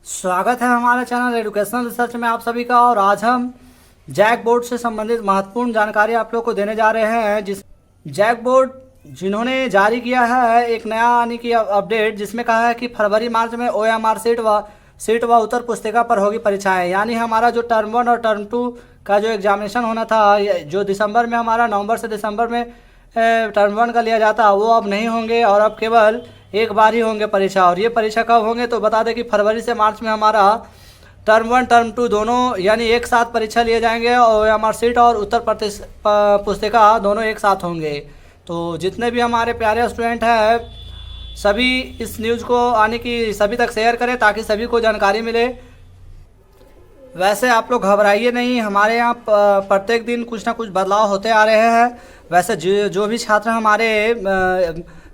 स्वागत है हमारे चैनल एजुकेशनल रिसर्च में आप सभी का। और आज हम जैक बोर्ड से संबंधित महत्वपूर्ण जानकारी आप लोग को देने जा रहे हैं। जिस जैक बोर्ड जिन्होंने जारी किया है एक नया यानी कि अपडेट, जिसमें कहा है कि फरवरी मार्च में OMR सीट व उत्तर पुस्तिका पर होगी परीक्षाएं। यानी हमारा जो टर्म 1 और टर्म 2 का जो एग्जामिनेशन होना था, जो दिसंबर में हमारा नवंबर से दिसंबर में टर्म 1 का लिया जाता, वो अब नहीं होंगे और अब केवल एक बार ही होंगे परीक्षा। और ये परीक्षा कब होंगे तो बता दें कि फरवरी से मार्च में हमारा टर्म 1 टर्म 2 दोनों यानी एक साथ परीक्षा लिए जाएंगे और OMR सीट और उत्तर पुस्तिका दोनों एक साथ होंगे। तो जितने भी हमारे प्यारे स्टूडेंट हैं सभी इस न्यूज़ को आने की सभी तक शेयर करें ताकि सभी को जानकारी मिले। वैसे आप लोग घबराइए नहीं, हमारे यहाँ प्रत्येक दिन कुछ ना कुछ बदलाव होते आ रहे हैं। वैसे जो भी छात्र हमारे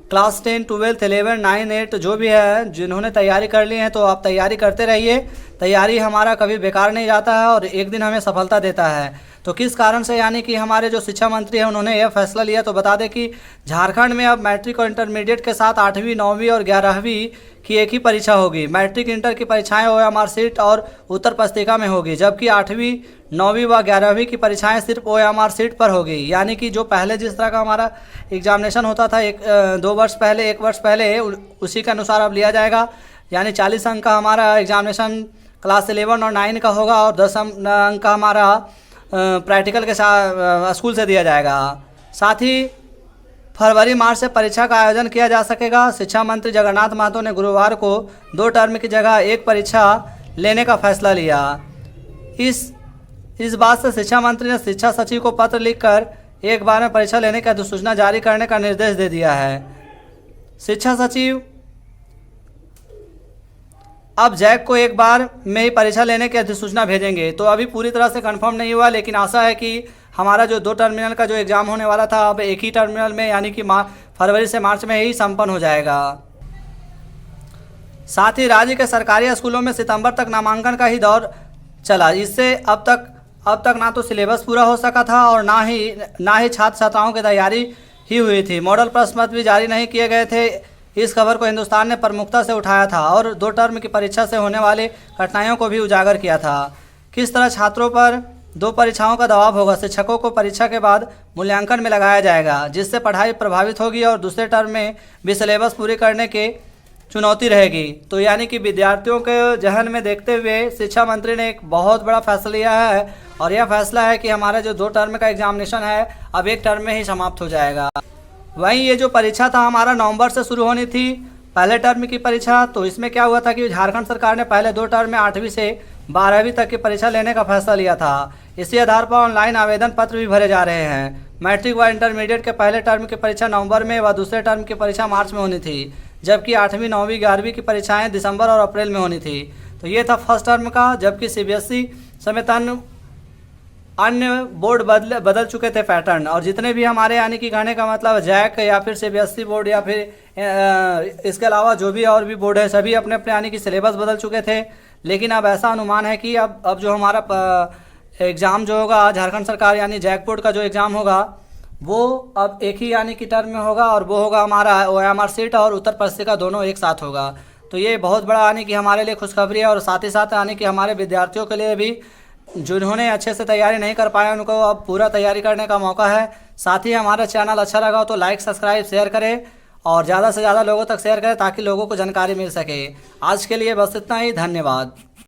क्लास 10, 12, 11, 9, 8 जो भी है जिन्होंने तैयारी कर ली है, तो आप तैयारी करते रहिए। तैयारी हमारा कभी बेकार नहीं जाता है और एक दिन हमें सफलता देता है। तो किस कारण से यानी कि हमारे जो शिक्षा मंत्री हैं उन्होंने यह फैसला लिया, तो बता दें कि झारखंड में अब मैट्रिक और इंटरमीडिएट के साथ 8वीं, 9वीं और 11वीं की एक ही परीक्षा होगी। मैट्रिक इंटर की परीक्षाएं OMR सीट और उत्तर पुस्तिका में होगी, जबकि 8वीं, 9वीं व 11वीं की परीक्षाएं सिर्फ OMR सीट पर होगी। यानी कि जो पहले जिस तरह का हमारा एग्जामिनेशन होता था 1 वर्ष पहले उसी के अनुसार अब लिया जाएगा। यानी 40 अंक का हमारा एग्जामिनेशन क्लास 11 और 9 का होगा और 10 अंक का हमारा प्रैक्टिकल के साथ स्कूल से दिया जाएगा। साथ ही फरवरी मार्च से परीक्षा का आयोजन किया जा सकेगा। शिक्षा मंत्री जगन्नाथ महतो ने गुरुवार को 2 टर्म की जगह एक परीक्षा लेने का फैसला लिया। इस बात से शिक्षा मंत्री ने शिक्षा सचिव को पत्र लिखकर एक बार में परीक्षा लेने की अधिसूचना जारी करने का निर्देश दे दिया है। शिक्षा सचिव अब जैक को एक बार में ही परीक्षा लेने की अधिसूचना भेजेंगे। तो अभी पूरी तरह से कंफर्म नहीं हुआ, लेकिन आशा है कि हमारा जो 2 टर्मिनल का जो एग्ज़ाम होने वाला था अब एक ही टर्मिनल में यानी कि फरवरी से मार्च में ही संपन्न हो जाएगा। साथ ही राज्य के सरकारी स्कूलों में सितंबर तक नामांकन का ही दौर चला। इससे अब तक ना तो सिलेबस पूरा हो सका था और ना ही छात्र छात्राओं की तैयारी ही हुई थी। मॉडल प्रश्न पत्र भी जारी नहीं किए गए थे। इस खबर को हिंदुस्तान ने प्रमुखता से उठाया था और 2 टर्म की परीक्षा से होने वाली कठिनाइयों को भी उजागर किया था। किस तरह छात्रों पर 2 परीक्षाओं का दबाव होगा। शिक्षकों को परीक्षा के बाद मूल्यांकन में लगाया जाएगा, जिससे पढ़ाई प्रभावित होगी और दूसरे टर्म में भी सिलेबस पूरी करने की चुनौती रहेगी। तो यानी कि विद्यार्थियों के जहन में देखते हुए शिक्षा मंत्री ने एक बहुत बड़ा फैसला लिया है और यह फैसला है कि हमारा जो 2 टर्म का एग्जामिनेशन है अब एक टर्म में ही समाप्त हो जाएगा। वहीं ये जो परीक्षा था हमारा नवंबर से शुरू होनी थी पहले टर्म की परीक्षा। तो इसमें क्या हुआ था कि झारखंड सरकार ने पहले 2 टर्म में 8वीं से 12वीं तक की परीक्षा लेने का फैसला लिया था। इसी आधार पर ऑनलाइन आवेदन पत्र भी भरे जा रहे हैं। मैट्रिक व इंटरमीडिएट के पहले टर्म की परीक्षा नवंबर में व दूसरे टर्म की परीक्षा मार्च में होनी थी, जबकि 8वीं, 9वीं, 11वीं की परीक्षाएँ दिसंबर और अप्रैल में होनी थी। तो ये था फर्स्ट टर्म का, जबकि CBSE समेत अन्य बोर्ड बदल चुके थे पैटर्न। और जितने भी हमारे यानी कि कहने का मतलब जैक या फिर CBSE बोर्ड या फिर इसके अलावा जो भी और भी बोर्ड है सभी अपने अपने यानी कि सिलेबस बदल चुके थे। लेकिन अब ऐसा अनुमान है कि अब जो हमारा एग्ज़ाम जो होगा झारखंड सरकार यानी जैक बोर्ड का जो एग्ज़ाम होगा वो अब एक ही यानी कि टर्म में होगा और वो होगा हमारा OMR सीट और उत्तर पुस्तिका दोनों एक साथ होगा। तो ये बहुत बड़ा यानी कि हमारे लिए खुशखबरी है और साथ ही साथ यानी कि हमारे विद्यार्थियों के लिए भी जिन्होंने अच्छे से तैयारी नहीं कर पाए उनको अब पूरा तैयारी करने का मौका है। साथ ही हमारा चैनल अच्छा लगा तो लाइक, सब्सक्राइब, शेयर करें और ज़्यादा से ज़्यादा लोगों तक शेयर करें ताकि लोगों को जानकारी मिल सके। आज के लिए बस इतना ही, धन्यवाद।